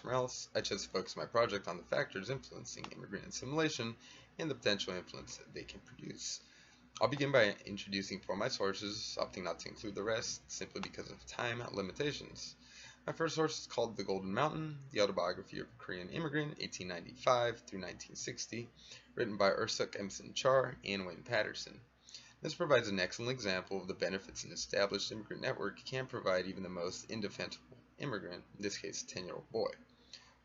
somewhere else, I chose to focus my project on the factors influencing immigrant assimilation and the potential influence that they can produce. I'll begin by introducing four of my sources, opting not to include the rest simply because of time limitations. My first source is called The Golden Mountain, the autobiography of a Korean immigrant, 1895 through 1960, written by Ursuk Emson Char and Wayne Patterson. This provides an excellent example of the benefits an established immigrant network can provide even the most indefensible immigrant, in this case a 10-year-old boy.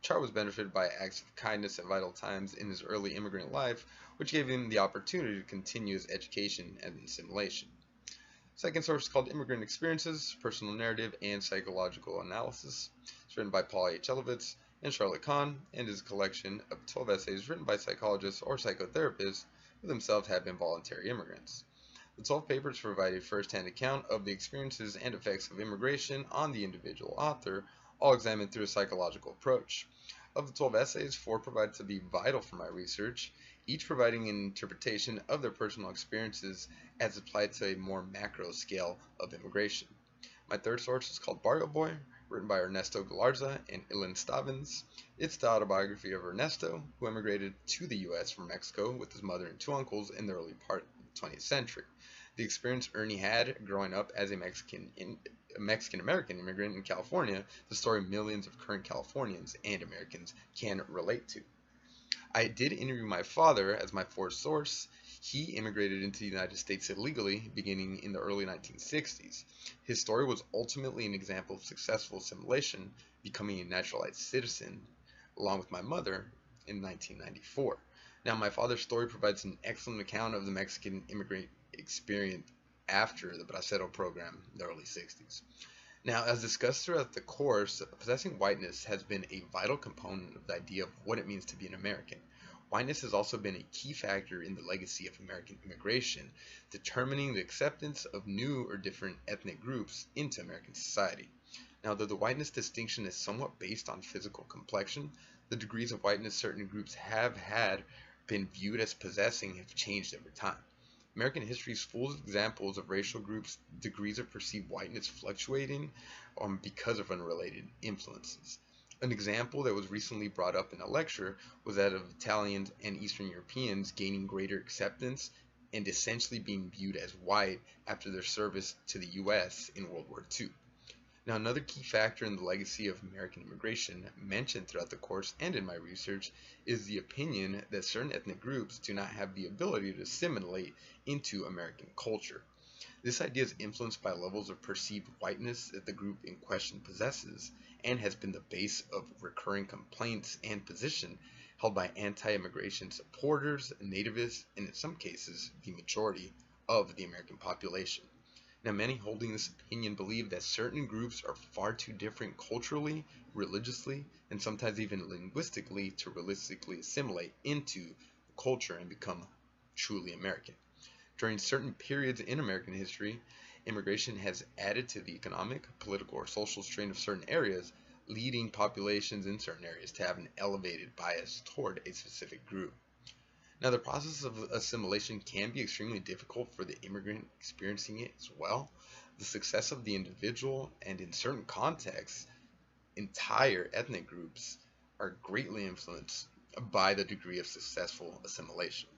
Char was benefited by acts of kindness at vital times in his early immigrant life, which gave him the opportunity to continue his education and assimilation. Second source is called Immigrant Experiences, Personal Narrative and Psychological Analysis. It's written by Paul H. Elovitz and Charlotte Kahn, and is a collection of 12 essays written by psychologists or psychotherapists who themselves have been voluntary immigrants. The 12 papers provide a first-hand account of the experiences and effects of immigration on the individual author, all examined through a psychological approach. Of the 12 essays, 4 provide to be vital for my research, each providing an interpretation of their personal experiences as applied to a more macro scale of immigration. My third source is called Barrio Boy, written by Ernesto Galarza and Ilan Stavins. It's the autobiography of Ernesto, who immigrated to the U.S. from Mexico with his mother and 2 uncles in the early part of the 20th century. The experience Ernie had growing up as a Mexican-American immigrant in California, the story millions of current Californians and Americans can relate to. I did interview my father as my fourth source. He immigrated into the United States illegally beginning in the early 1960s. His story was ultimately an example of successful assimilation, becoming a naturalized citizen, along with my mother, in 1994. Now, my father's story provides an excellent account of the Mexican immigrant experience after the Bracero program in the early 60s. Now, as discussed throughout the course, possessing whiteness has been a vital component of the idea of what it means to be an American. Whiteness has also been a key factor in the legacy of American immigration, determining the acceptance of new or different ethnic groups into American society. Now, though the whiteness distinction is somewhat based on physical complexion, the degrees of whiteness certain groups have been viewed as possessing have changed over time. American history is full of examples of racial groups' degrees of perceived whiteness fluctuating because of unrelated influences. An example that was recently brought up in a lecture was that of Italians and Eastern Europeans gaining greater acceptance and essentially being viewed as white after their service to the U.S. in World War II. Now, another key factor in the legacy of American immigration mentioned throughout the course and in my research is the opinion that certain ethnic groups do not have the ability to assimilate into American culture. This idea is influenced by levels of perceived whiteness that the group in question possesses and has been the base of recurring complaints and position held by anti-immigration supporters, nativists, and in some cases the majority of the American population. Now, many holding this opinion believe that certain groups are far too different culturally, religiously, and sometimes even linguistically to realistically assimilate into the culture and become truly American. During certain periods in American history, immigration has added to the economic, political, or social strain of certain areas, leading populations in certain areas to have an elevated bias toward a specific group. Now, the process of assimilation can be extremely difficult for the immigrant experiencing it as well. The success of the individual, and in certain contexts, entire ethnic groups, are greatly influenced by the degree of successful assimilation.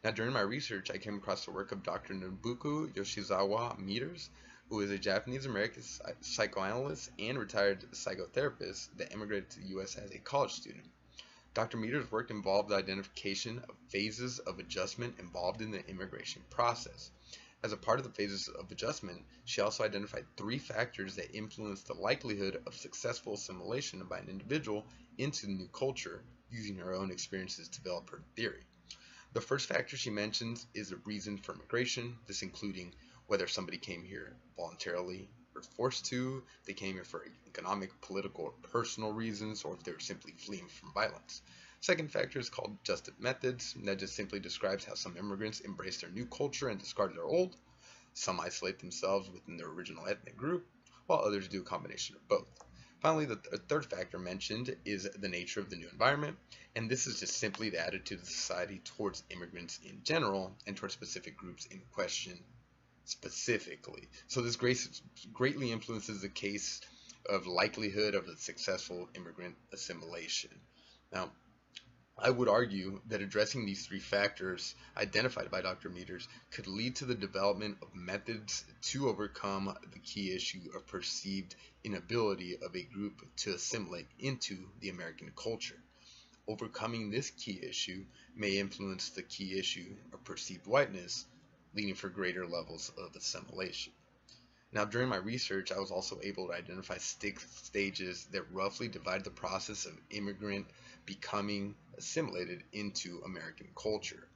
Now, during my research, I came across the work of Dr. Nobuko Yoshizawa Meters, who is a Japanese-American psychoanalyst and retired psychotherapist that immigrated to the U.S. as a college student. Dr. Meter's work involved the identification of phases of adjustment involved in the immigration process. As a part of the phases of adjustment, she also identified 3 factors that influence the likelihood of successful assimilation by an individual into the new culture, using her own experiences to develop her theory. The first factor she mentions is the reason for migration, this including whether somebody came here voluntarily or forced to, they came here for economic, political, or personal reasons, or if they were simply fleeing from violence. Second factor is called adjustive methods, and that just simply describes how some immigrants embrace their new culture and discard their old. Some isolate themselves within their original ethnic group, while others do a combination of both. Finally, the third factor mentioned is the nature of the new environment, and this is just simply the attitude of society towards immigrants in general and towards specific groups in question specifically. So this greatly influences the case of likelihood of a successful immigrant assimilation. Now, I would argue that addressing these three factors identified by Dr. Meters could lead to the development of methods to overcome the key issue of perceived inability of a group to assimilate into the American culture. Overcoming this key issue may influence the key issue of perceived whiteness, leading for greater levels of assimilation. Now, during my research, I was also able to identify 6 stages that roughly divide the process of immigrant becoming assimilated into American culture.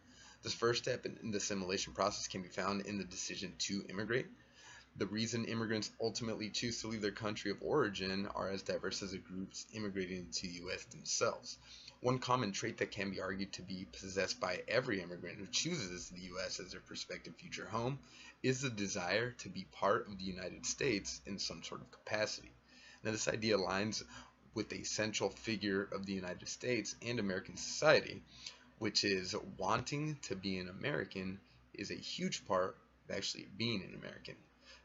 This first step in the assimilation process can be found in the decision to immigrate. The reason immigrants ultimately choose to leave their country of origin are as diverse as the groups immigrating into the U.S. themselves. One common trait that can be argued to be possessed by every immigrant who chooses the U.S. as their prospective future home is the desire to be part of the United States in some sort of capacity. Now, this idea aligns with a central figure of the United States and American society, which is wanting to be an American is a huge part of actually being an American.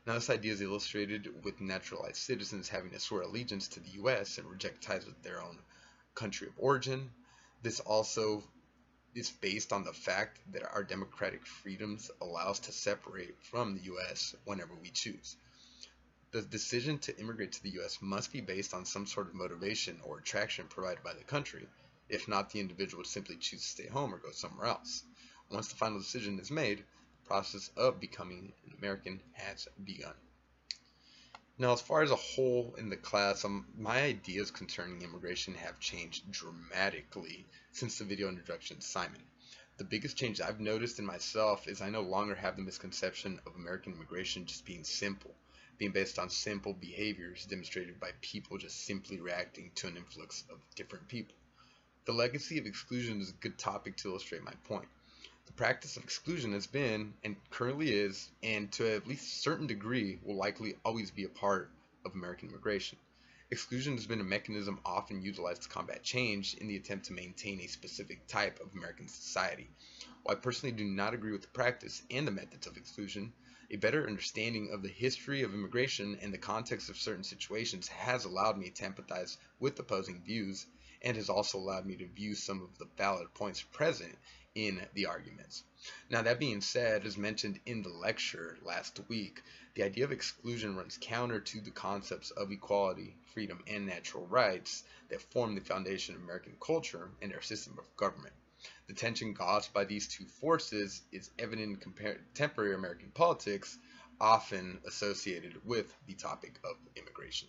Now, this idea is illustrated with naturalized citizens having to swear allegiance to the U.S. and reject ties with their own country of origin. This also is based on the fact that our democratic freedoms allow us to separate from the U.S. whenever we choose. The decision to immigrate to the U.S. must be based on some sort of motivation or attraction provided by the country. If not, the individual would simply choose to stay home or go somewhere else. Once the final decision is made, the process of becoming an American has begun. Now, as far as a whole in the class, my ideas concerning immigration have changed dramatically since the video introduction to Simon. The biggest change I've noticed in myself is I no longer have the misconception of American immigration just being simple, being based on simple behaviors demonstrated by people just simply reacting to an influx of different people. The legacy of exclusion is a good topic to illustrate my point. The practice of exclusion has been, and currently is, and to at least a certain degree will likely always be a part of American immigration. Exclusion has been a mechanism often utilized to combat change in the attempt to maintain a specific type of American society. While I personally do not agree with the practice and the methods of exclusion, a better understanding of the history of immigration and the context of certain situations has allowed me to empathize with opposing views and has also allowed me to view some of the valid points present in the arguments. Now, that being said, as mentioned in the lecture last week, the idea of exclusion runs counter to the concepts of equality, freedom, and natural rights that form the foundation of American culture and our system of government. The tension caused by these two forces is evident in contemporary American politics, often associated with the topic of immigration.